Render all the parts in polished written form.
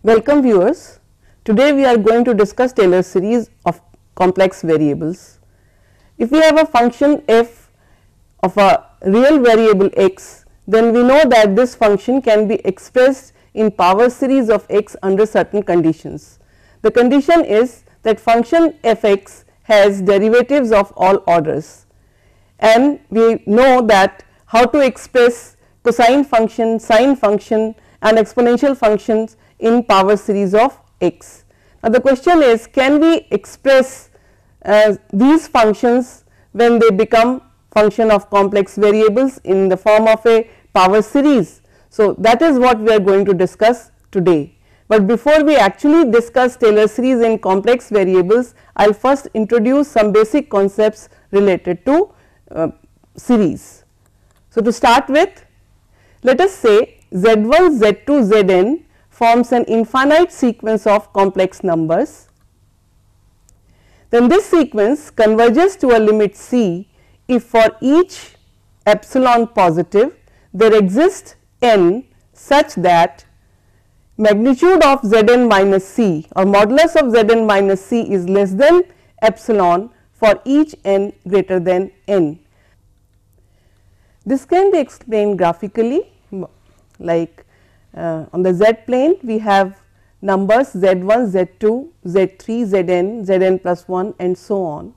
Welcome viewers. Today we are going to discuss Taylor series of complex variables. If we have a function f of a real variable x, then we know that this function can be expressed in power series of x under certain conditions. The condition is that function f(x) has derivatives of all orders, and we know that how to express cosine function, sine function and exponential functions in power series of x. Now, the question is, can we express these functions when they become function of complex variables in the form of a power series? So, that is what we are going to discuss today. But before we actually discuss Taylor series in complex variables, I will first introduce some basic concepts related to series. So, to start with, let us say z1, z2, zn forms an infinite sequence of complex numbers. Then this sequence converges to a limit c if for each epsilon positive there exists n such that magnitude of Zn minus c or modulus of Zn minus c is less than epsilon for each n greater than n. This can be explained graphically, like on the z plane we have numbers z1, z2, z3, zn, zn plus 1 and so on.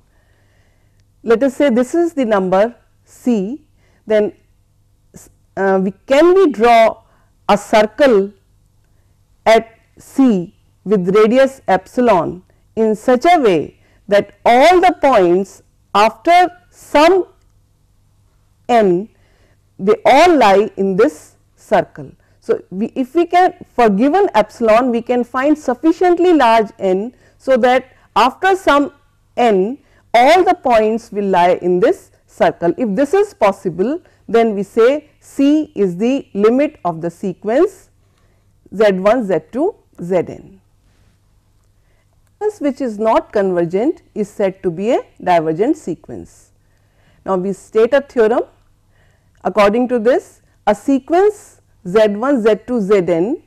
Let us say this is the number c, then can we draw a circle at c with radius epsilon in such a way that all the points after some n, they all lie in this circle. So, if we can, for given epsilon, we can find sufficiently large n, so that after some n all the points will lie in this circle. If this is possible, then we say c is the limit of the sequence z1, z2, zn. Which is not convergent is said to be a divergent sequence. Now, we state a theorem. According to this, a sequence z1, z2, zn,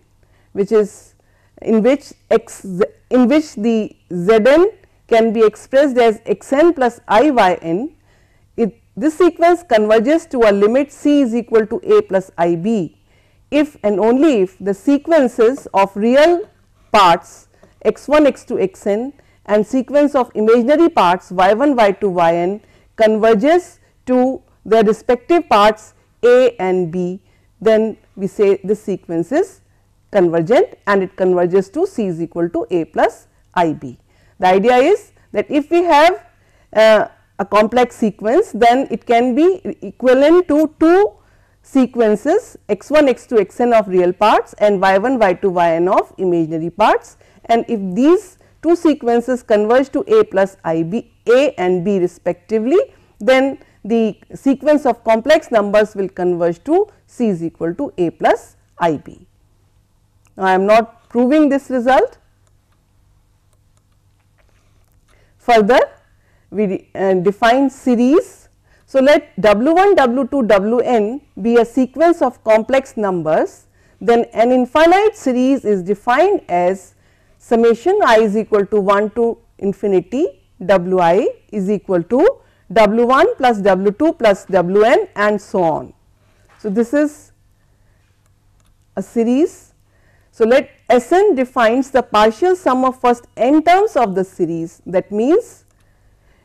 which is in which the zn can be expressed as xn plus iyn, this sequence converges to a limit c is equal to a plus ib if and only if the sequences of real parts x1, x2, xn and sequence of imaginary parts y1, y2, yn converges to their respective parts a and b, then we say this sequence is convergent and it converges to c is equal to a plus ib. The idea is that if we have a complex sequence, then it can be equivalent to two sequences x1, x2, xn of real parts and y1, y2, yn of imaginary parts, and if these two sequences converge to a plus ib, a and b respectively, then the sequence of complex numbers will converge to c is equal to a plus ib. Now, I am not proving this result. Further, we define series. So, let w1, w2, wn be a sequence of complex numbers, then an infinite series is defined as summation I is equal to 1 to infinity wi is equal to w1 plus w2 plus wn and so on. So, this is a series. So, let Sn defines the partial sum of first n terms of the series. That means,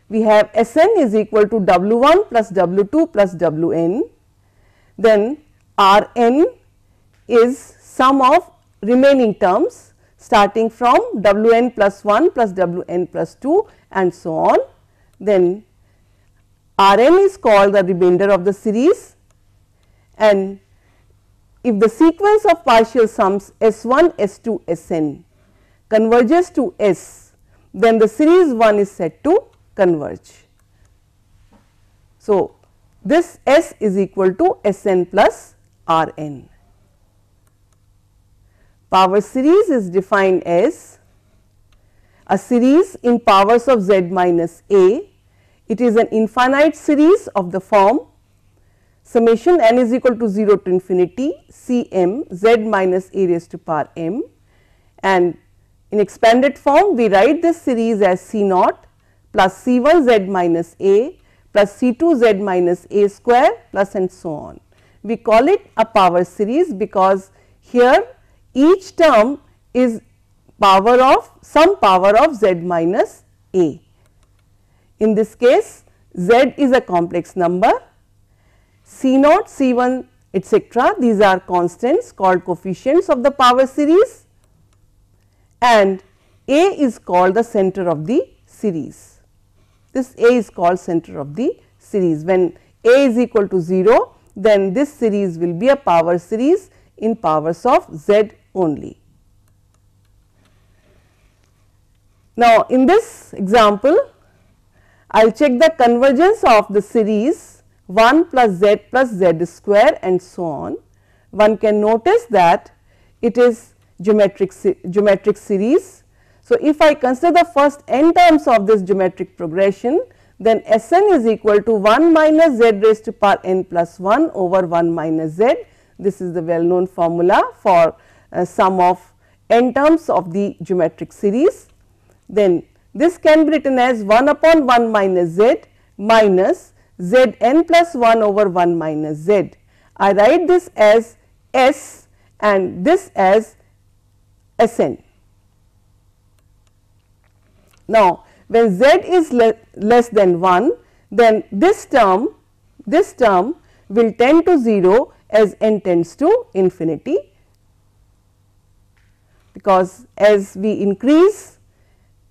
we have Sn is equal to w1 plus w2 plus wn, then Rn is sum of remaining terms starting from wn plus 1 plus wn plus 2 and so on. Then Rn is called the remainder of the series, and if the sequence of partial sums S1, S2, Sn converges to S, then the series 1 is said to converge. So, this S is equal to Sn plus Rn. Power series is defined as a series in powers of z minus a. It is an infinite series of the form summation n is equal to 0 to infinity C m z minus a raised to power m, and in expanded form we write this series as C naught plus C1 z minus a plus C2 z minus a square plus and so on. We call it a power series because here each term is power of some power of z minus a. In this case z is a complex number, C naught, C1 etc. these are constants called coefficients of the power series, and a is called the center of the series. This a is called center of the series. When a is equal to 0, then this series will be a power series in powers of z only. Now, in this example, I will check the convergence of the series 1 plus z square and so on. One can notice that it is geometric series. So, if I consider the first n terms of this geometric progression, then Sn is equal to 1 minus z raised to power n plus 1 over 1 minus z. This is the well known formula for sum of n terms of the geometric series. Then this can be written as 1 upon 1 minus z minus z n plus 1 over 1 minus z. I write this as S and this as Sn. Now, when z is less than 1, then this term will tend to 0 as n tends to infinity, because as we increase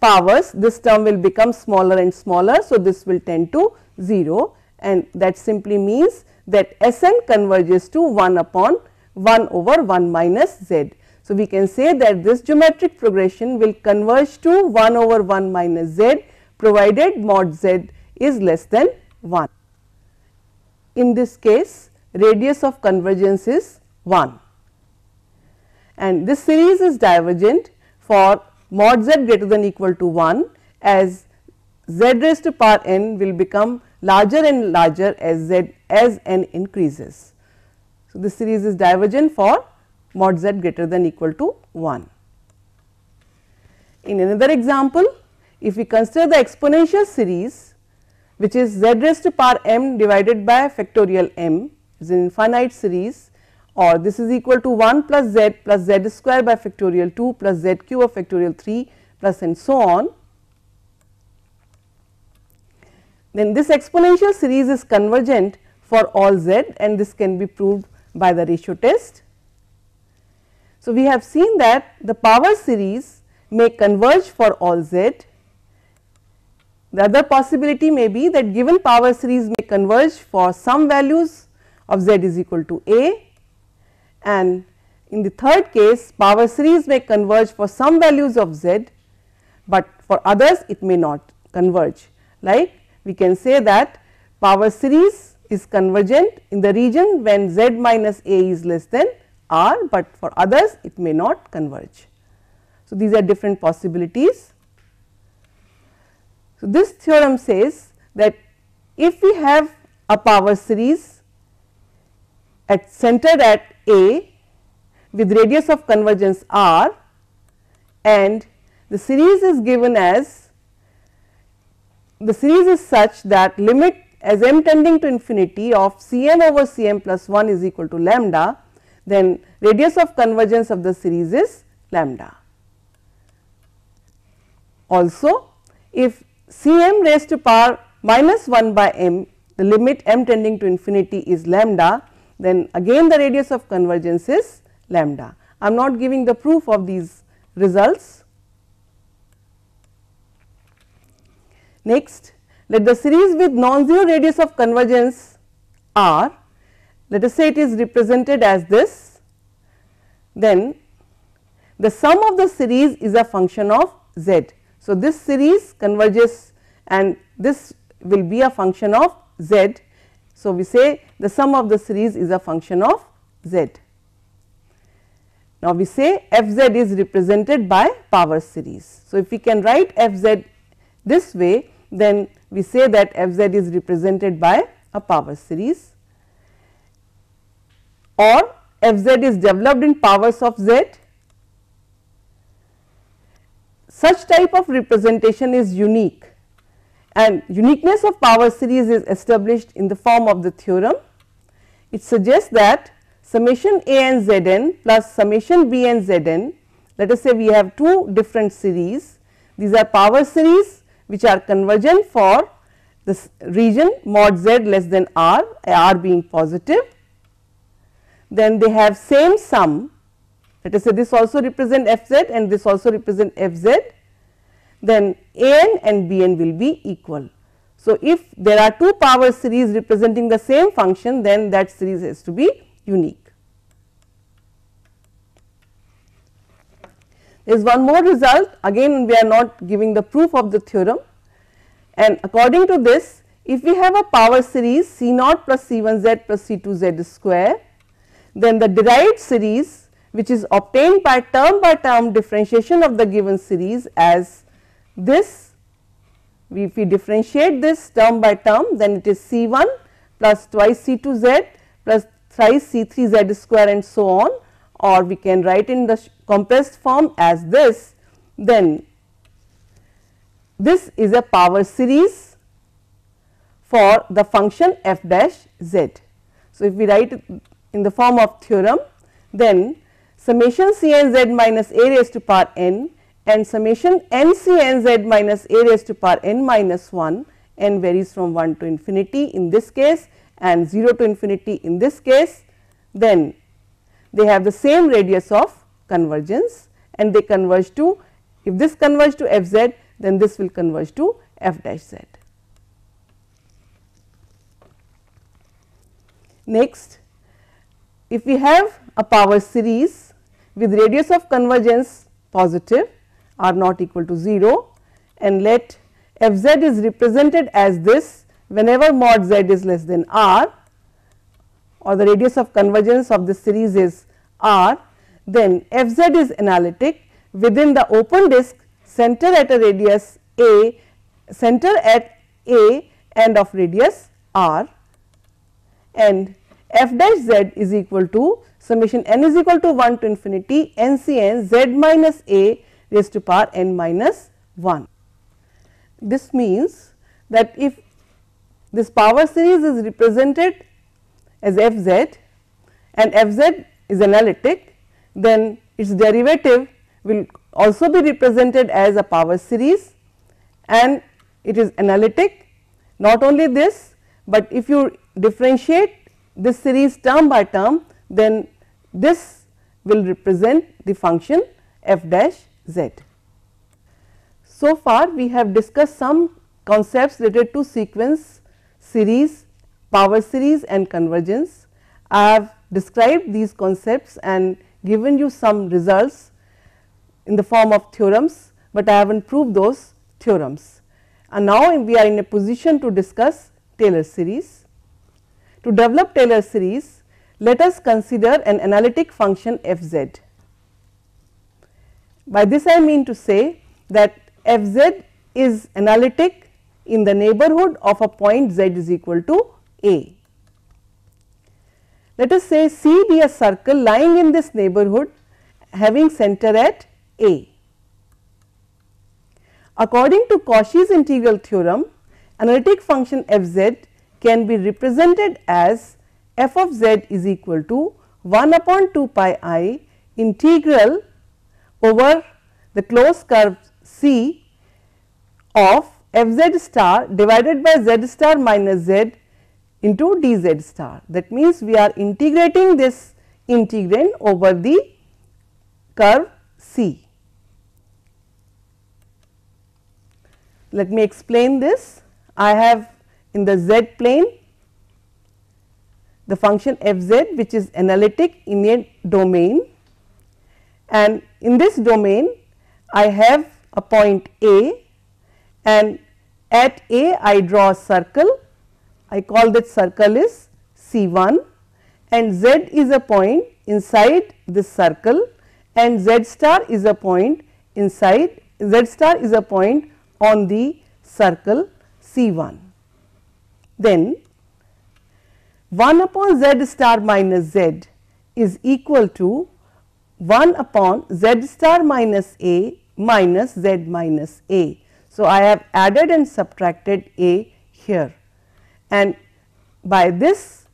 powers this term will become smaller and smaller. So, this will tend to 0 and that simply means that Sn converges to 1 upon 1 over 1 minus z. So, we can say that this geometric progression will converge to 1 over 1 minus z provided mod z is less than 1. In this case radius of convergence is 1 and this series is divergent for mod z greater than equal to 1 as z raised to power n will become larger and larger as n increases. So, this series is divergent for mod z greater than equal to 1. In another example, if we consider the exponential series which is z raised to power m divided by factorial m is an infinite series, or this is equal to 1 plus z square by factorial 2 plus z cube of factorial 3 plus and so on, then this exponential series is convergent for all z and this can be proved by the ratio test. So, we have seen that the power series may converge for all z. The other possibility may be that given power series may converge for some values of z is equal to a, and in the third case power series may converge for some values of z, but for others it may not converge. Like we can say that power series is convergent in the region when z minus a is less than r, but for others it may not converge. So, these are different possibilities. So, this theorem says that if we have a power series centered at a with radius of convergence r and the series is given as, the series is such that limit as m tending to infinity of Cm over Cm plus 1 is equal to lambda, then radius of convergence of the series is lambda. Also, if Cm raised to power minus 1 by m, the limit m tending to infinity is lambda, then again the radius of convergence is lambda. I am not giving the proof of these results. Next, let the series with non-zero radius of convergence r, let us say it is represented as this, then the sum of the series is a function of z. So, this series converges and this will be a function of z. So, we say the sum of the series is a function of z. Now, we say f z is represented by power series. So, if we can write f z this way, then we say that f z is represented by a power series, or f z is developed in powers of z, such type of representation is unique, and uniqueness of power series is established in the form of the theorem. It suggests that summation a n z n plus summation b n z n, let us say we have two different series, these are power series which are convergent for this region mod z less than r being positive. Then they have same sum, let us say this also represent f z and this also represent f z, then a n and b n will be equal. So, if there are two power series representing the same function, then that series has to be unique. There is one more result, again we are not giving the proof of the theorem, and according to this, if we have a power series C naught plus C 1 z plus C 2 z square, then the derived series which is obtained by term differentiation of the given series as this. If we differentiate this term by term, then it is C 1 plus twice C 2 z plus thrice C 3 z square and so on, or we can write in the compressed form as this. Then this is a power series for the function f dash z. So, if we write it in the form of theorem, then summation C n z minus a raised to power n and summation n c n z minus a raised to power n minus 1, n varies from 1 to infinity in this case and 0 to infinity in this case, then they have the same radius of convergence and they converge to, if this converge to f z, then this will converge to f dash z. Next, if we have a power series with radius of convergence positive r not equal to 0 and let f z is represented as this whenever mod z is less than r, or the radius of convergence of this series is r, then f z is analytic within the open disk center at a radius a, center at a and of radius r, and f dash z is equal to summation n is equal to 1 to infinity n c n z minus a raised to power n minus 1. This means that if this power series is represented as f z and f z is analytic, then its derivative will also be represented as a power series and it is analytic. Not only this, but if you differentiate this series term by term, then this will represent the function f dash z. So far we have discussed some concepts related to sequence, series, power series and convergence. I have described these concepts and given you some results in the form of theorems, but I have not proved those theorems. And now we are in a position to discuss Taylor series. To develop Taylor series, let us consider an analytic function f z. By this I mean to say that f z is analytic in the neighborhood of a point z is equal to a. Let us say C be a circle lying in this neighborhood having center at a. According to Cauchy's integral theorem, analytic function f z can be represented as f of z is equal to 1 upon 2 pi I integral over the closed curve C of f z star divided by z star minus z into d z star. That means, we are integrating this integrand over the curve C. Let me explain this. I have in the z plane the function f z which is analytic in a domain, and in this domain I have a point A, and at A I draw a circle. I call that circle is C1, and Z is a point inside this circle and Z star is a point inside, Z star is a point on the circle C1. Then 1 upon Z star minus Z is equal to 1 upon Z star minus A minus z minus a. So, I have added and subtracted a here, and by this,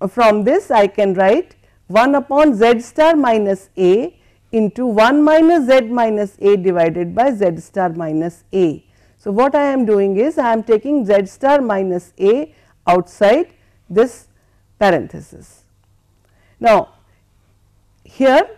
from this I can write 1 upon z star minus a into 1 minus z minus a divided by z star minus a. So, what I am doing is I am taking z star minus a outside this parenthesis. Now, here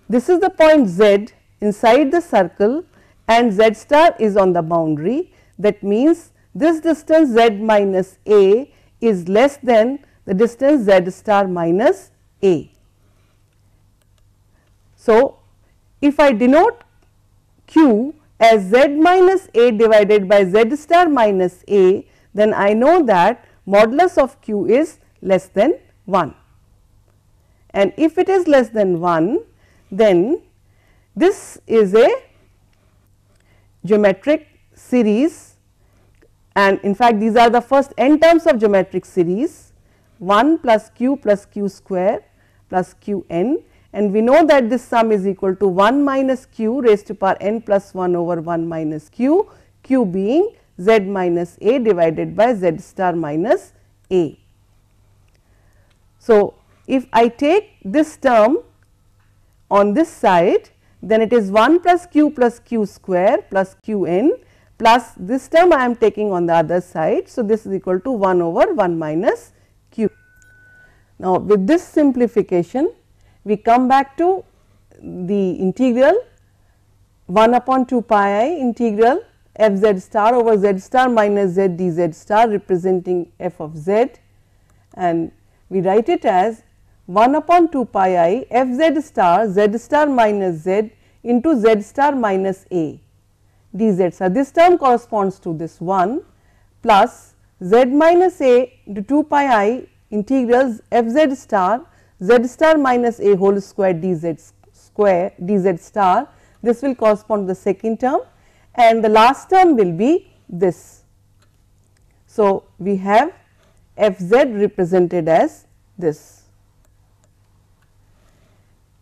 this is the point z inside the circle and z star is on the boundary. That means, this distance z minus a is less than the distance z star minus a. So, if I denote q as z minus a divided by z star minus a, then I know that modulus of q is less than 1, and if it is less than 1, then this is a geometric series, and in fact these are the first n terms of geometric series 1 plus q square plus q n, and we know that this sum is equal to 1 minus q raised to power n plus 1 over 1 minus q, q being z minus a divided by z star minus a. So, if I take this term on this side, then it is 1 plus q square plus q n plus this term I am taking on the other side. So, this is equal to 1 over 1 minus q. Now, with this simplification, we come back to the integral 1 upon 2 pi I integral f z star over z star minus z d z star representing f of z, and we write it as 1 upon 2 pi I f z star minus z into z star minus a dz star. This term corresponds to this 1 plus z minus a into 2 pi I integrals f z star minus a whole square dz star. This will correspond to the second term, and the last term will be this. So, we have f z represented as this.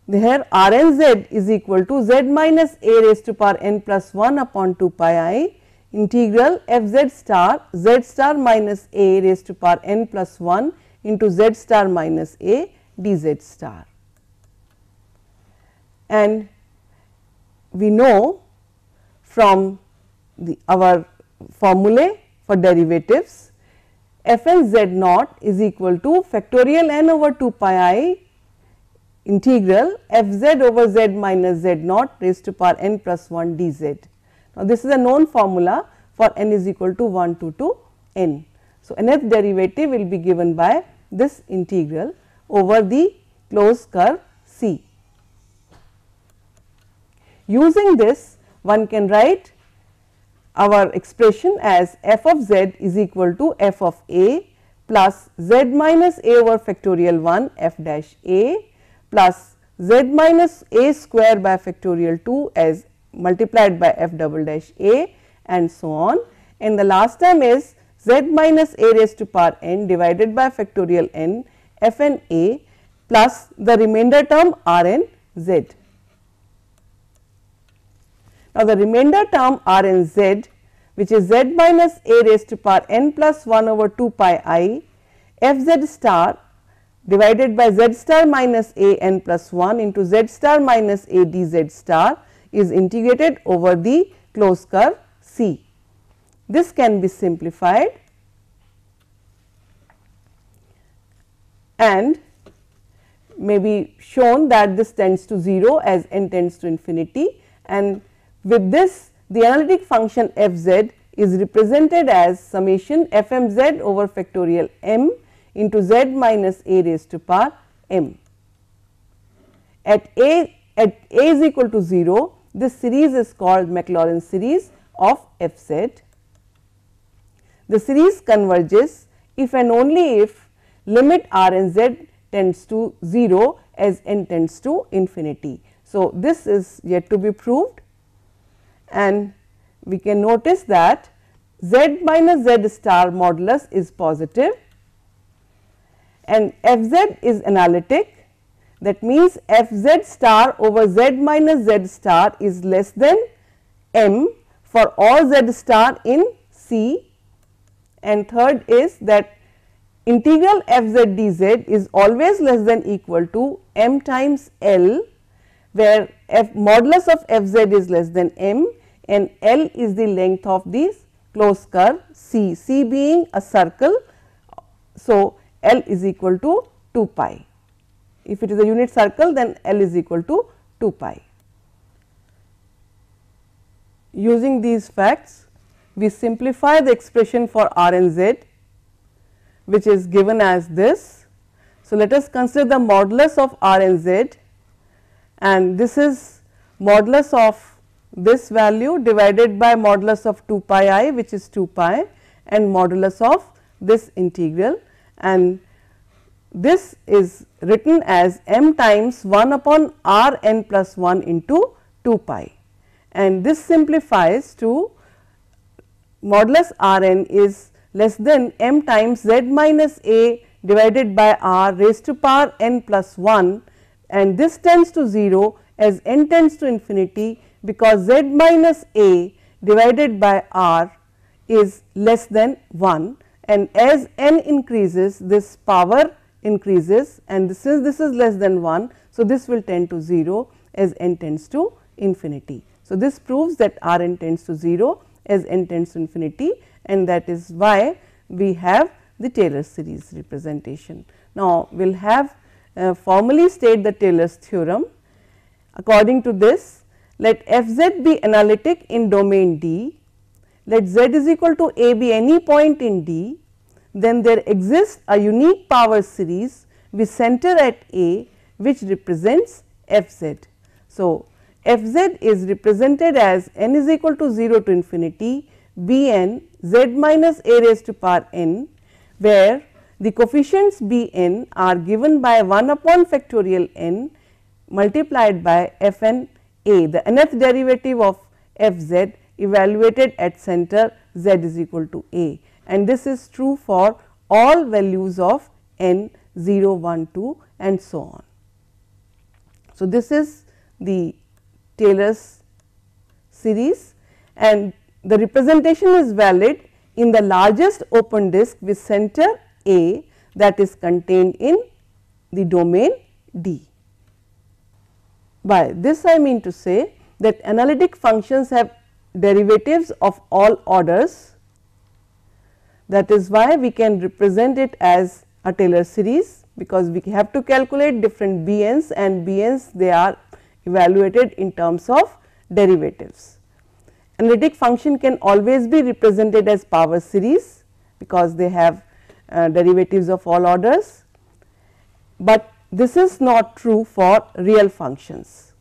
Here r n z is equal to z minus a raised to power n plus 1 upon 2 pi I integral f z star minus a raised to power n plus 1 into z star minus a dz star. And we know from our formulae for derivatives, f n z naught is equal to factorial n over 2 pi I integral f z over z minus z naught raised to power n plus 1 dz. Now, this is a known formula for n is equal to 1 to n. So, nth derivative will be given by this integral over the closed curve C. Using this, one can write our expression as f of z is equal to f of a plus z minus a over factorial 1 f dash a plus z minus a square by factorial 2 as multiplied by f double dash a and so on, and the last term is z minus a raised to power n divided by factorial n f n a plus the remainder term r n z. Now, the remainder term r n z, which is z minus a raised to power n plus 1 over 2 pi I f z star divided by z star minus a n plus 1 into z star minus a dz star is integrated over the closed curve C. This can be simplified and may be shown that this tends to 0 as n tends to infinity, and with this the analytic function f z is represented as summation f m z over factorial m into z minus a raised to power m. At a is equal to 0, this series is called Maclaurin series of f z. The series converges if and only if limit r n z tends to 0 as n tends to infinity. So, this is yet to be proved, and we can notice that z minus z star modulus is positive and f z is analytic. That means, f z star over z minus z star is less than M for all z star in C, and third is that integral f z dz is always less than equal to m times L, where f modulus of f z is less than m and L is the length of this closed curve C, C being a circle. So, L is equal to 2 pi. If it is a unit circle, then L is equal to 2 pi. Using these facts, we simplify the expression for R and Z, which is given as this. So, let us consider the modulus of R and Z, and this is modulus of this value divided by modulus of 2 pi I, which is 2 pi, and modulus of this integral, and this is written as m times 1 upon R n plus 1 into 2 pi, and this simplifies to modulus R n is less than m times z minus a divided by R raised to power n plus 1, and this tends to 0 as n tends to infinity, because z minus a divided by R is less than 1, and as n increases, this power increases, and this is less than 1. So, this will tend to 0 as n tends to infinity. So, this proves that R n tends to 0 as n tends to infinity, and that is why we have the Taylor series representation. Now, we will have formally state the Taylor's theorem. According to this, let f z be analytic in domain D, let z is equal to a be any point in D, then there exists a unique power series with center at A, which represents f z. So, f z is represented as n is equal to 0 to infinity b n z minus a raised to power n, where the coefficients b n are given by 1 upon factorial n multiplied by f n a, the nth derivative of f z evaluated at center z is equal to a, and this is true for all values of n 0, 1, 2 and so on. So, this is the Taylor's series, and the representation is valid in the largest open disk with center A, that is contained in the domain D. By this I mean to say that analytic functions have derivatives of all orders. That is why we can represent it as a Taylor series, because we have to calculate different b n's, and b n's they are evaluated in terms of derivatives. Analytic function can always be represented as power series, because they have derivatives of all orders, but this is not true for real functions.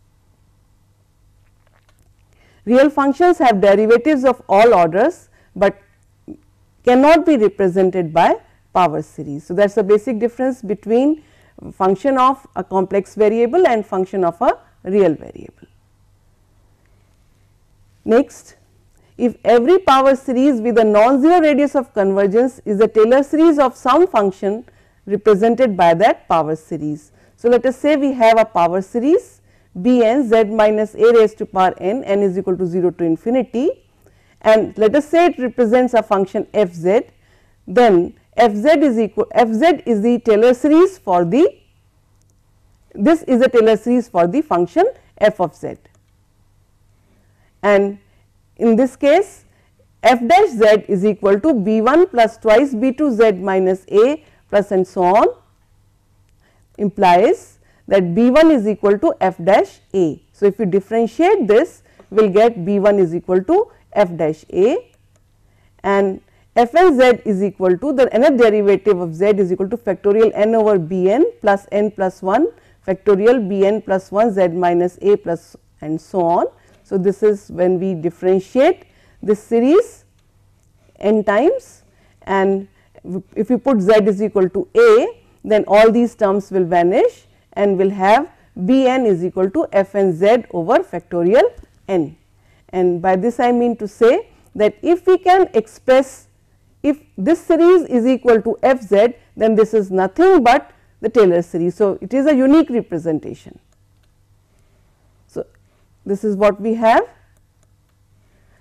Real functions have derivatives of all orders, but cannot be represented by power series. So, that is the basic difference between function of a complex variable and function of a real variable. Next, if every power series with a non-zero radius of convergence is a Taylor series of some function represented by that power series. So, let us say we have a power series b n z minus a raised to power n, n is equal to 0 to infinity, and let us say it represents a function f z, then f z is the Taylor series for the, this is a Taylor series for the function f of z, and in this case f dash z is equal to b 1 plus twice b 2 z minus a plus and so on, implies that b 1 is equal to f dash a. So, if you differentiate this, we will get b 1 is equal to f dash a, and f n z is equal to the nth derivative of z is equal to factorial n over b n plus n plus 1 factorial b n plus 1 z minus a plus and so on. So, this is when we differentiate this series n times, and if you put z is equal to a, then all these terms will vanish and will have b n is equal to f n z over factorial n. And by this I mean to say that if we can express, if this series is equal to f z, then this is nothing but the Taylor series. So, it is a unique representation. So, this is what we have.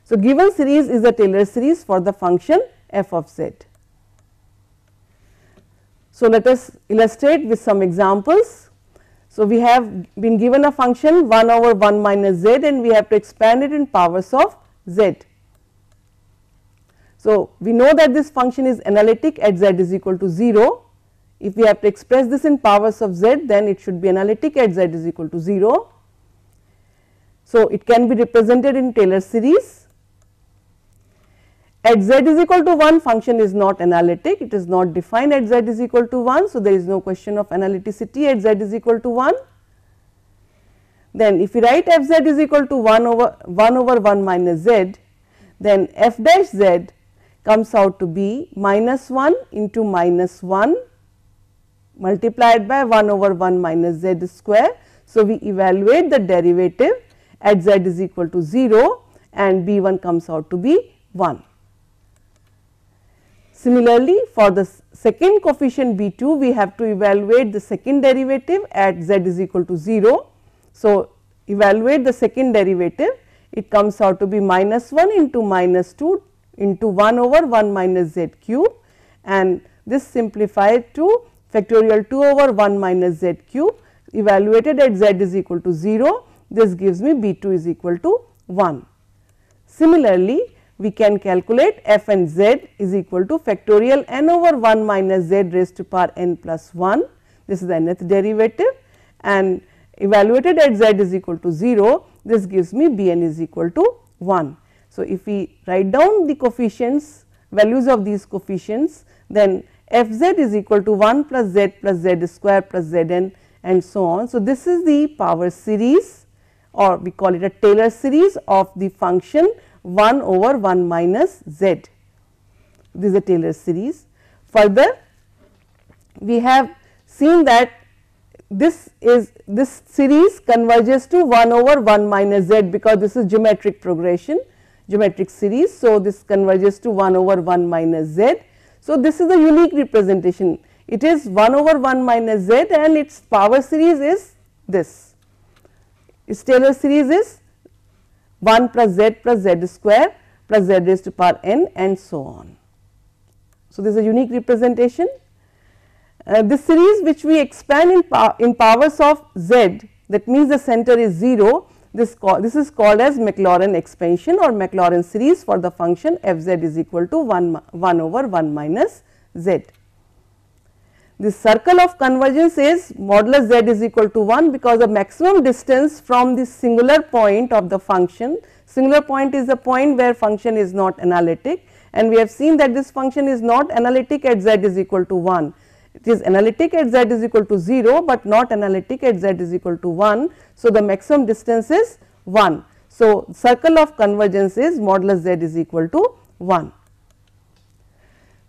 So, given series is a Taylor series for the function f of z. So, let us illustrate with some examples. So, we have been given a function 1 over 1 minus z and we have to expand it in powers of z. So, we know that this function is analytic at z is equal to 0. If we have to express this in powers of z, then it should be analytic at z is equal to 0. So, it can be represented in Taylor series. At z is equal to 1, function is not analytic, it is not defined at z is equal to 1. So, there is no question of analyticity at z is equal to 1. Then if we write f z is equal to 1 over 1 minus z, then f dash z comes out to be minus 1 into minus 1 multiplied by 1 over 1 minus z square. So, we evaluate the derivative at z is equal to 0 and b 1 comes out to be 1. Similarly, for the second coefficient b 2, we have to evaluate the second derivative at z is equal to 0. So, evaluate the second derivative, it comes out to be minus 1 into minus 2 into 1 over 1 minus z cube, and this simplified to factorial 2 over 1 minus z cube evaluated at z is equal to 0. This gives me b 2 is equal to 1. Similarly, we can calculate f and z is equal to factorial n over 1 minus z raised to power n plus 1. This is the nth derivative and evaluated at z is equal to 0. This gives me b n is equal to 1. So, if we write down the coefficients, values of these coefficients, then f z is equal to 1 plus z square plus z n and so on. So, this is the power series, or we call it a Taylor series of the function 1 over 1 minus z. This is a Taylor series. Further, we have seen that this series converges to 1 over 1 minus z, because this is geometric progression, geometric series. So, this converges to 1 over 1 minus z. So, this is the unique representation. It is 1 over 1 minus z and its power series is this. Its Taylor series is 1 plus z square plus z raised to power n and so on. So, this is a unique representation. This series which we expand in powers of z, that means the center is 0, this is called as Maclaurin expansion or Maclaurin series for the function f z is equal to 1 over 1 minus z. This circle of convergence is modulus z is equal to 1, because the maximum distance from the singular point of the function, singular point is the point where function is not analytic, and we have seen that this function is not analytic at z is equal to 1. It is analytic at z is equal to 0, but not analytic at z is equal to 1. So, the maximum distance is 1. So, circle of convergence is modulus z is equal to 1.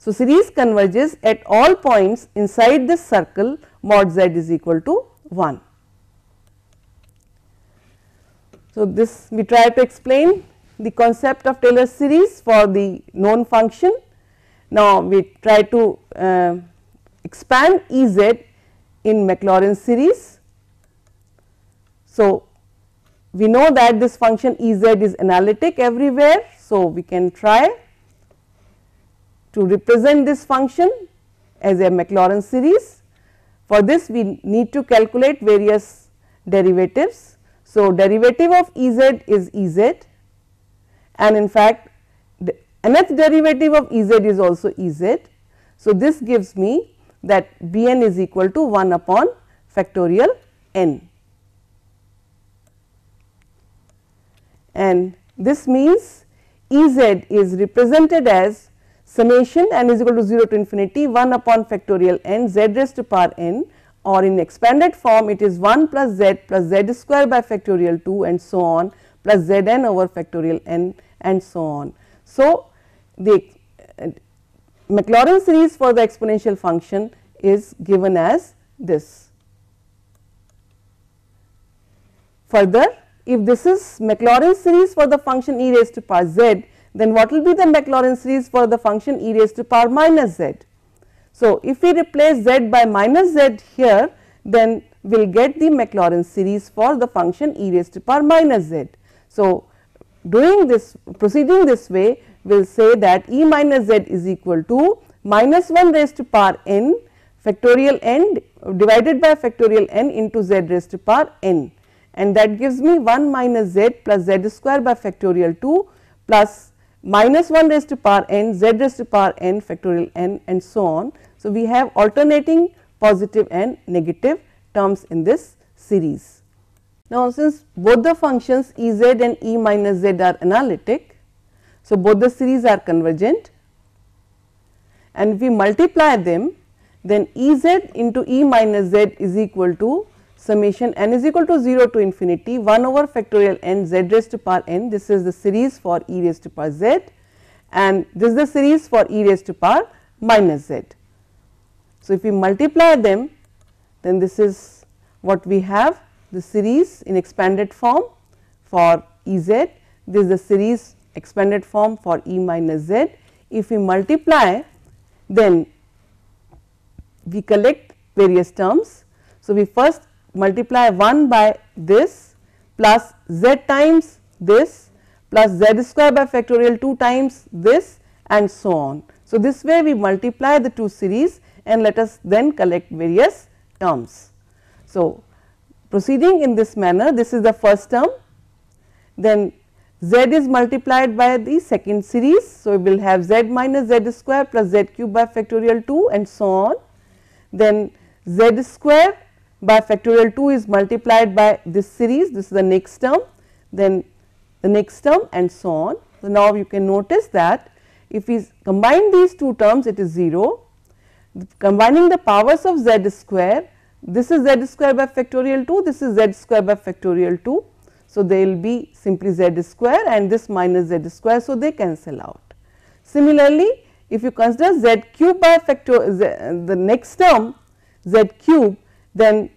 So, series converges at all points inside this circle mod z is equal to 1. So, this we try to explain the concept of Taylor series for the known function. Now, we try to expand E z in Maclaurin series. So, we know that this function E z is analytic everywhere. So, we can try to represent this function as a Maclaurin series. For this, we need to calculate various derivatives. So, derivative of E z is E z, and in fact, the nth derivative of E z is also E z. So, this gives me that b n is equal to 1 upon factorial n, and this means E z is represented as summation n is equal to 0 to infinity 1 upon factorial n z raised to power n, or in expanded form it is 1 plus z square by factorial 2 and so on, plus z n over factorial n and so on. So, the Maclaurin series for the exponential function is given as this. Further, if this is Maclaurin series for the function e raised to power z, then what will be the Maclaurin series for the function e raised to power minus z? So, if we replace z by minus z here, then we will get the Maclaurin series for the function e raised to power minus z. So, doing this, proceeding this way, we will say that E minus z is equal to minus 1 raised to power n factorial n divided by factorial n into z raised to power n, and that gives me 1 minus z plus z square by factorial 2 plus minus 1 raised to power n z raised to power n factorial n and so on. So, we have alternating positive and negative terms in this series. Now, since both the functions E z and E minus z are analytic, so both the series are convergent, and if we multiply them, then E z into E minus z is equal to summation n is equal to 0 to infinity 1 over factorial n z raised to power n. This is the series for e raised to power z, and this is the series for e raised to power minus z. So, if we multiply them, then this is what we have, the series in expanded form for E z, this is the series expanded form for E minus z. If we multiply, then we collect various terms. So, we first multiply 1 by this plus z times this plus z square by factorial 2 times this and so on. So, this way we multiply the two series and let us then collect various terms. So, proceeding in this manner, this is the first term, then z is multiplied by the second series. So, we will have z minus z square plus z cube by factorial 2 and so on. Then z square by factorial 2 is multiplied by this series, this is the next term, then the next term and so on. So, now you can notice that if we combine these two terms, it is 0. Combining the powers of z square, this is z square by factorial 2, this is z square by factorial 2. So, they will be simply z square and this minus z square. So, they cancel out. Similarly, if you consider z cube by factorial, the next term z cube, then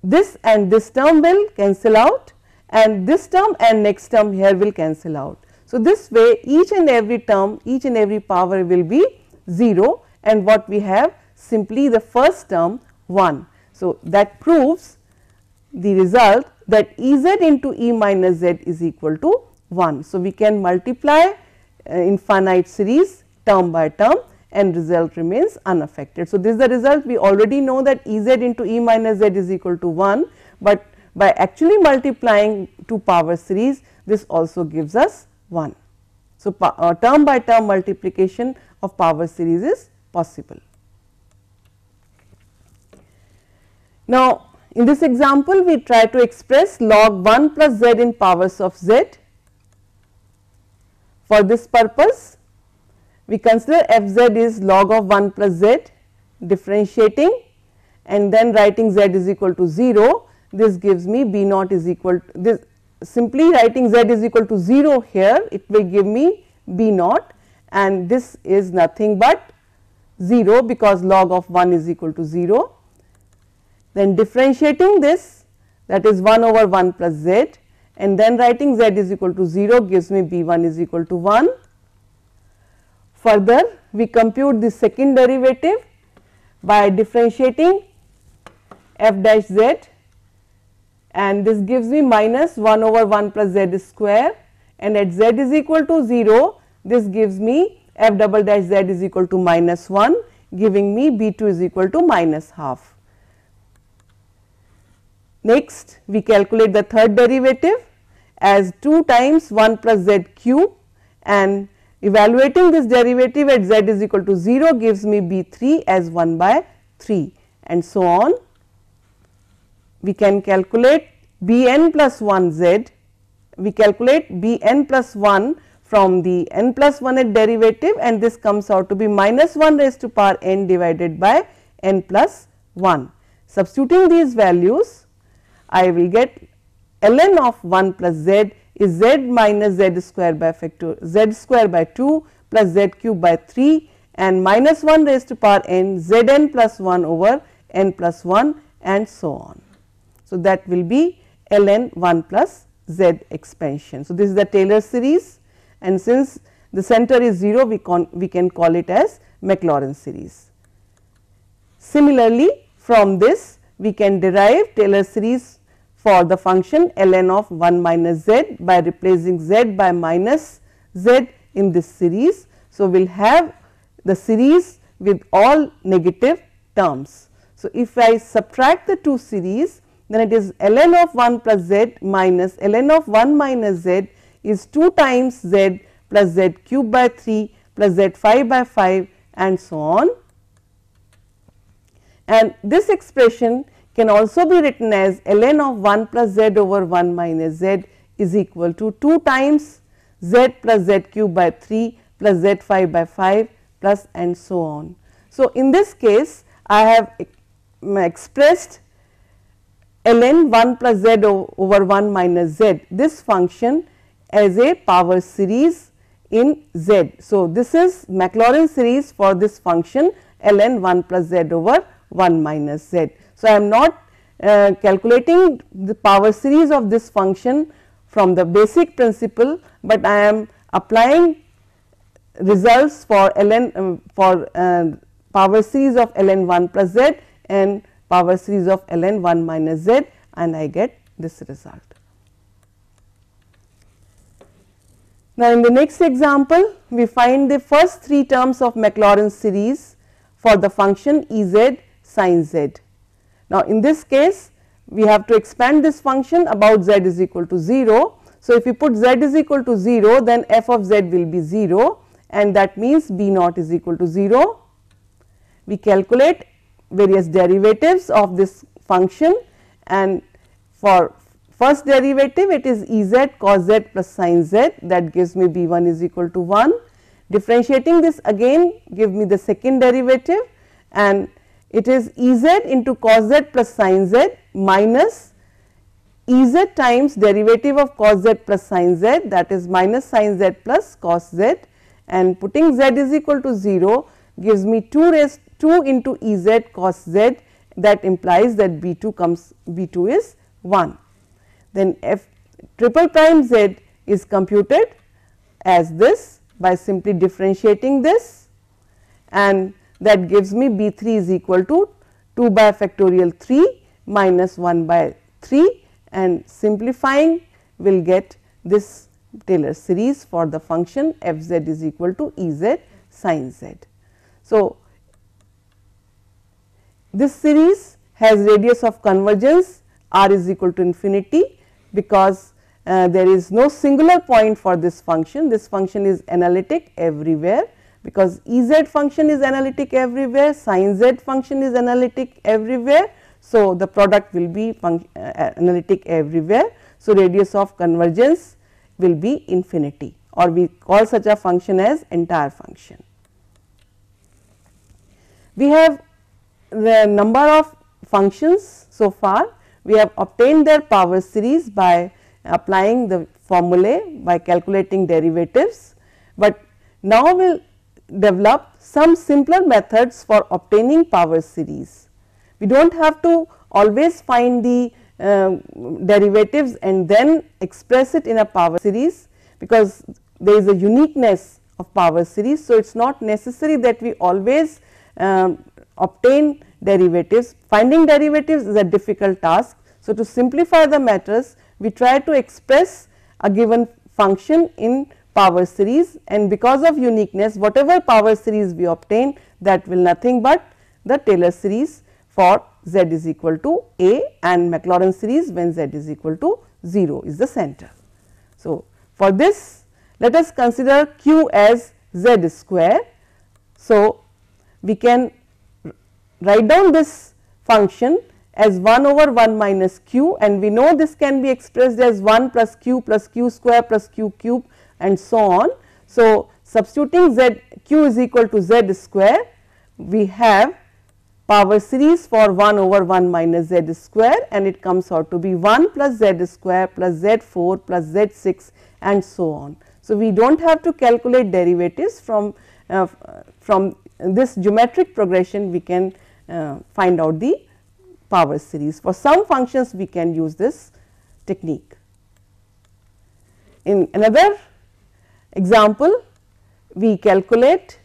this and this term will cancel out and this term and next term here will cancel out. So, this way each and every term, each and every power will be 0, and what we have simply the first term 1. So, that proves the result that E z into E minus z is equal to 1. So, we can multiply infinite series term by term and result remains unaffected. So, this is the result. We already know that E z into E minus z is equal to 1, but by actually multiplying two power series, this also gives us 1. So, term by term multiplication of power series is possible. Now, in this example, we try to express log 1 plus z in powers of z. For this purpose, we consider f z is log of 1 plus z, differentiating and then writing z is equal to 0. This gives me b naught is equal to this, simply writing z is equal to 0 here, it will give me b naught, and this is nothing but 0 because log of 1 is equal to 0. Then differentiating this, that is 1 over 1 plus z, and then writing z is equal to 0 gives me b 1 is equal to 1. Further, we compute the second derivative by differentiating f dash z, and this gives me minus 1 over 1 plus z square, and at z is equal to 0, this gives me f double dash z is equal to minus 1, giving me b 2 is equal to minus half. Next, we calculate the third derivative as 2 times 1 plus z cube, and evaluating this derivative at z is equal to 0 gives me b 3 as 1 by 3 and so on. We can calculate b n plus 1 z, we calculate b n plus 1 from the n plus 1 at derivative, and this comes out to be minus 1 raised to power n divided by n plus 1. Substituting these values, I will get ln of 1 plus z is z minus z square by factor z square by 2 plus z cube by 3 and minus 1 raised to power n z n plus 1 over n plus 1 and so on. So, that will be ln 1 plus z expansion. So, this is the Taylor series, and since the center is 0, we can call it as Maclaurin series. Similarly, from this we can derive Taylor series for the function ln of 1 minus z by replacing z by minus z in this series. So, we will have the series with all negative terms. So, if I subtract the two series, then it is ln of 1 plus z minus ln of 1 minus z is 2 times z plus z cube by 3 plus z 5 by 5 and so on. And this expression can also be written as ln of 1 plus z over 1 minus z is equal to 2 times z plus z cube by 3 plus z 5 by 5 plus and so on. So, in this case I have expressed ln 1 plus z over 1 minus z, this function as a power series in z. So, this is Maclaurin series for this function ln 1 plus z over 1 minus z. So, I am not calculating the power series of this function from the basic principle, but I am applying results for ln power series of ln 1 plus z and power series of ln 1 minus z, and I get this result. Now, in the next example, we find the first 3 terms of Maclaurin series for the function E z sin z. Now, in this case we have to expand this function about z is equal to 0. So, if you put z is equal to 0, then f of z will be 0, and that means b naught is equal to 0. We calculate various derivatives of this function, and for first derivative it is E z cos z plus sin z, that gives me b 1 is equal to 1. Differentiating this again give me the second derivative, and it is E z into cos z plus sin z minus E z times derivative of cos z plus sin z, that is minus sin z plus cos z, and putting z is equal to 0 gives me 2 into E z cos z, that implies that b 2 is 1. Then f triple prime z is computed as this by simply differentiating this, and that gives me b 3 is equal to 2 by factorial 3 minus 1 by 3, and simplifying we will get this Taylor series for the function f z is equal to E z sin z. So, this series has radius of convergence r is equal to infinity, because there is no singular point for this function. This function is analytic everywhere, because E z function is analytic everywhere, sin z function is analytic everywhere. So, the product will be analytic everywhere. So, radius of convergence will be infinity, or we call such a function as entire function. We have the number of functions so far. We have obtained their power series by applying the formulae, by calculating derivatives, but now we will develop some simpler methods for obtaining power series. We do not have to always find the derivatives and then express it in a power series, because there is a uniqueness of power series. So, it is not necessary that we always obtain derivatives. Finding derivatives is a difficult task. So, to simplify the matters, we try to express a given function in power series, and because of uniqueness, whatever power series we obtain, that will nothing but the Taylor series for z is equal to a, and Maclaurin series when z is equal to 0 is the center. So, for this let us consider q as z square. So, we can write down this function as 1 over 1 minus q, and we know this can be expressed as 1 plus q square plus q cube and so on. So, substituting z q is equal to z square, we have power series for 1 over 1 minus z square, and it comes out to be 1 plus z square plus z 4 plus z 6 and so on. So, we do not have to calculate derivatives from this geometric progression. We can find out the power series. For some functions we can use this technique. In another example, we calculate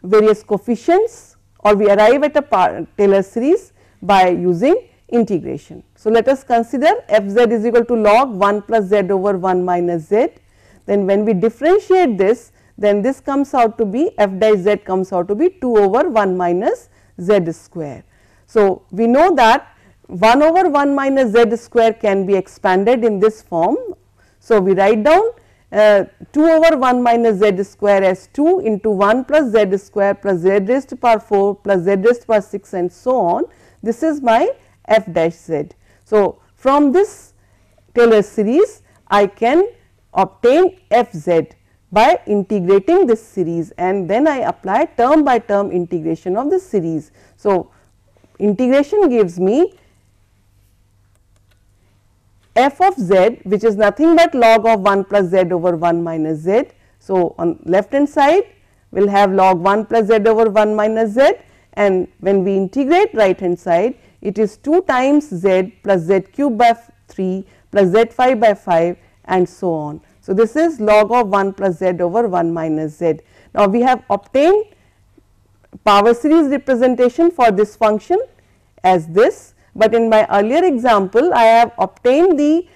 various coefficients, or we arrive at a Taylor series by using integration. So, let us consider f z is equal to log 1 plus z over 1 minus z. Then when we differentiate this, then this comes out to be f dash z comes out to be 2 over 1 minus z square. So, we know that 1 over 1 minus z square can be expanded in this form. So, we write down 2 over 1 minus z square as 2 into 1 plus z square plus z raised to power 4 plus z raised to power 6 and so on. This is my f dash z. So, from this Taylor series I can obtain f z by integrating this series, and then I apply term by term integration of this series. So, integration gives me f of z, which is nothing but log of 1 plus z over 1 minus z. So, on left hand side we will have log 1 plus z over 1 minus z, and when we integrate right hand side it is 2 times z plus z cube by 3 plus z 5 by 5 and so on. So, this is log of 1 plus z over 1 minus z. Now, we have obtained power series representation for this function as this, but in my earlier example I have obtained the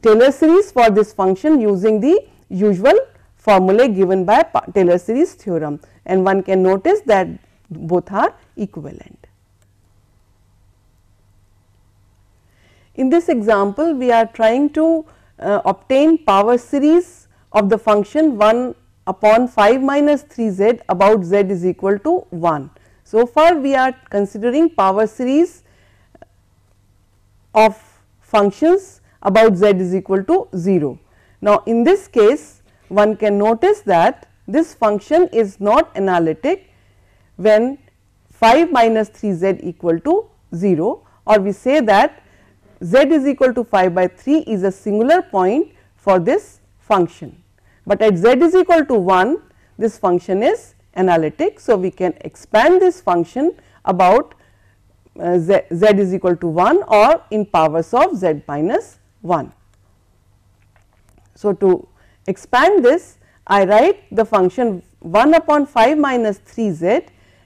Taylor series for this function using the usual formulae given by Taylor series theorem, and one can notice that both are equivalent. In this example, we are trying to obtain power series of the function 1 upon 5 minus 3 z about z is equal to 1. So far we are considering power series of functions about z is equal to 0. Now, in this case one can notice that this function is not analytic when 5 minus 3 z equal to 0, or we say that z is equal to 5 by 3 is a singular point for this function, but at z is equal to 1 this function is analytic. So, we can expand this function about z is equal to 1 or in powers of z minus 1. So, to expand this I write the function 1 upon 5 minus 3 z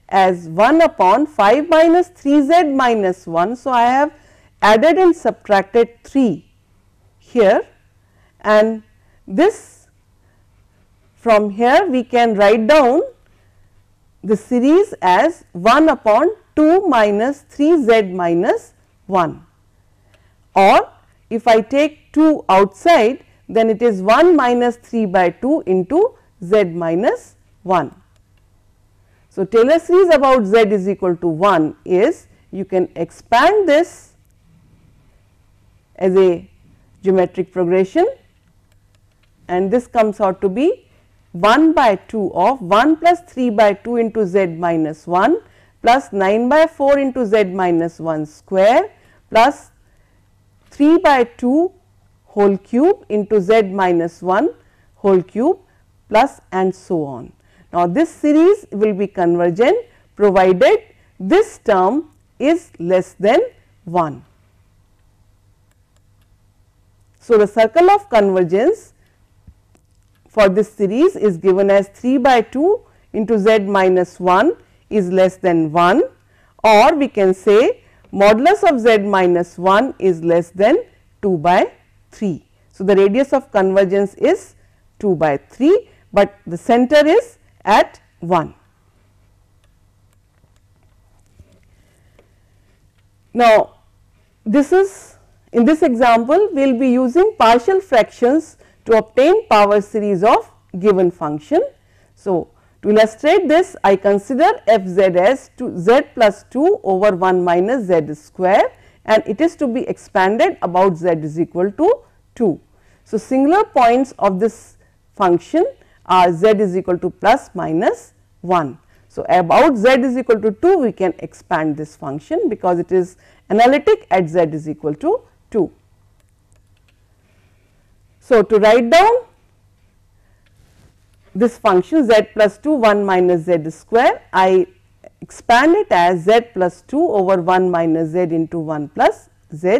as 1 upon 5 minus 3 z minus 1. So, I have added and subtracted 3 here, and this from here we can write down the series as 1 upon 2 minus 3 z minus 1, or if I take 2 outside then it is 1 minus 3 by 2 into z minus 1. So, Taylor series about z is equal to 1 is, you can expand this as a geometric progression, and this comes out to be 1 by 2 of 1 plus 3 by 2 into z minus 1 plus 9 by 4 into z minus 1 square plus 3 by 2 whole cube into z minus 1 whole cube plus and so on. Now, this series will be convergent provided this term is less than 1. So, the circle of convergence for this series is given as 3 by 2 into z minus 1 is less than 1, or we can say modulus of z minus 1 is less than 2 by 3. So, the radius of convergence is 2 by 3, but the center is at 1. Now, this is, in this example we will be using partial fractions to obtain power series of given function. So, to illustrate this I consider f z as z plus 2 over 1 minus z square, and it is to be expanded about z is equal to 2. So, singular points of this function are z is equal to plus minus 1. So, about z is equal to 2 we can expand this function because it is analytic at z is equal to 2. So, to write down this function z plus 2 1 minus z square, I expand it as z plus 2 over 1 minus z into 1 plus z,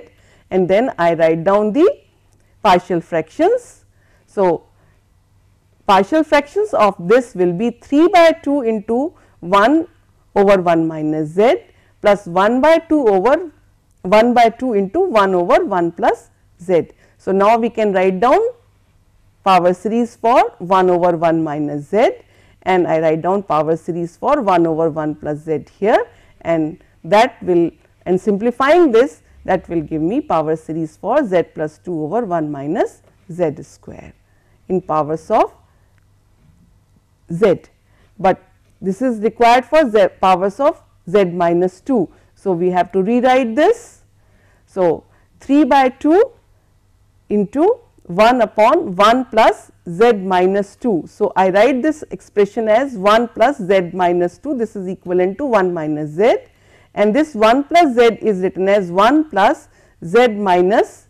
and then I write down the partial fractions. So, partial fractions of this will be 3 by 2 into 1 over 1 minus z plus 1 by 2 over 1 by 2 into 1 over 1 plus z. So, now we can write down power series for 1 over 1 minus z, and I write down power series for 1 over 1 plus z here, and that will, and simplifying this, that will give me power series for z plus 2 over 1 minus z square in powers of z, but this is required for z powers of z minus 2. So, we have to rewrite this. So, 3 by 2 into 1 upon 1 plus z minus 2. So, I write this expression as 1 plus z minus 2, this is equivalent to 1 minus z, and this 1 plus z is written as 1 plus z minus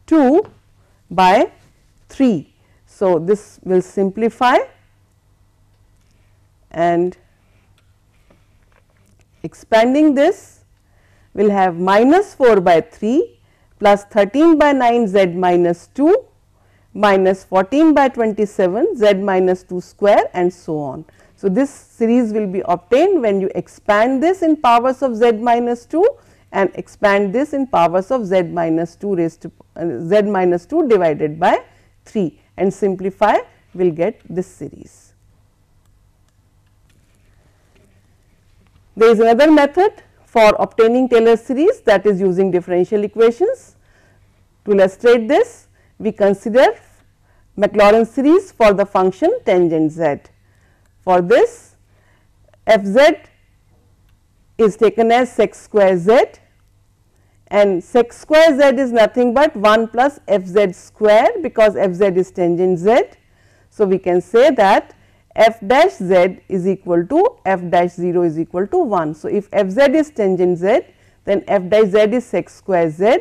2 by 3. So, this will simplify, and expanding this we will have minus 4 by 3 plus 13 by 9 z minus 2 minus 14 by 27 z minus 2 square, and so on. So, this series will be obtained when you expand this in powers of z minus 2 and expand this in powers of z minus 2 raised to z minus 2 divided by 3, and simplify, we will get this series. There is another method for obtaining Taylor series, that is using differential equations. To illustrate this, we consider Maclaurin series for the function tangent z. For this, f z is taken as sec square z, and sec square z is nothing but 1 plus f z square, because f z is tangent z. So, we can say that f dash z is equal to f dash 0 is equal to 1. So, if f z is tangent z, then f dash z is sec square z,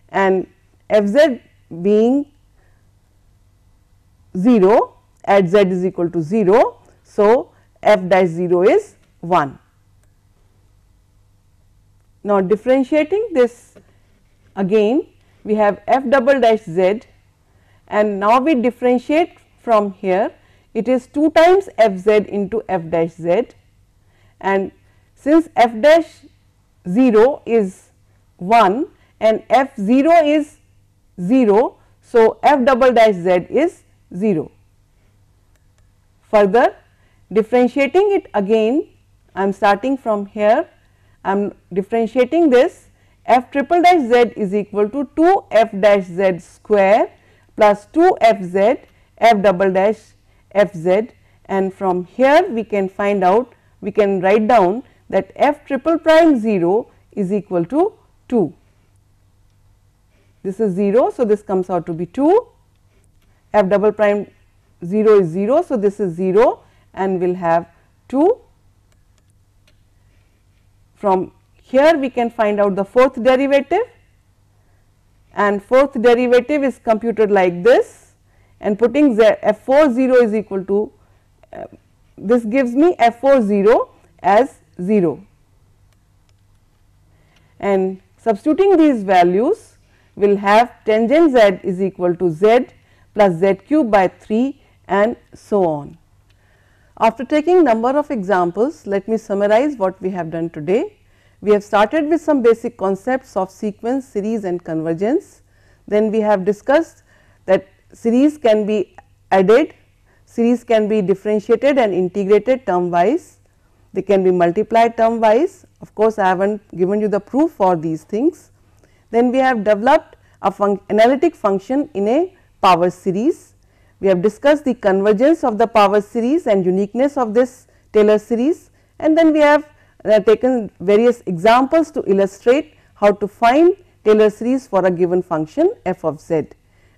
and f z being 0 at z is equal to 0. So, f dash 0 is 1. Now, differentiating this again, we have f double dash z, and now we differentiate from here, it is 2 times f z into f dash z, and since f dash 0 is 1 and f 0 is 0, so f double dash z is 0. Further differentiating it again, I am starting from here, I am differentiating this, f triple dash z is equal to 2 f dash z square plus 2 f z f double dash f z, and from here we can find out, we can write down that f triple prime 0 is equal to 2. This is 0, so this comes out to be 2, f double prime 0 is 0, so this is 0, and we will have 2. From here we can find out the fourth derivative, and fourth derivative is computed like this, and putting z f 4 0 is equal to this gives me f 4 0 as 0, and substituting these values we will have tangent z is equal to z plus z cube by 3, and so on. After taking number of examples, let me summarize what we have done today. We have started with some basic concepts of sequence, series and convergence. Then we have discussed that series can be added, series can be differentiated and integrated term wise, they can be multiplied term wise. Of course, I have not given you the proof for these things. Then we have developed a analytic function in a power series. We have discussed the convergence of the power series and uniqueness of this Taylor series, and then we have taken various examples to illustrate how to find Taylor series for a given function f of z.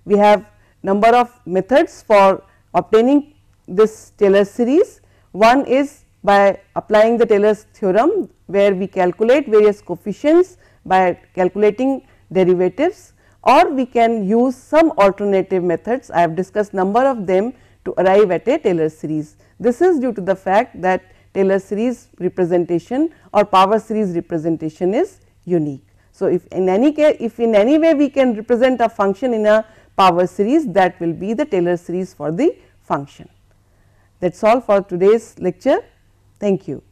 We have number of methods for obtaining this Taylor series. One is by applying the Taylor's theorem, where we calculate various coefficients by calculating derivatives, or we can use some alternative methods. I have discussed number of them to arrive at a Taylor series. This is due to the fact that Taylor series representation or power series representation is unique. So, if in any case, if in any way we can represent a function in a power series, that will be the Taylor series for the function. That is all for today's lecture. Thank you.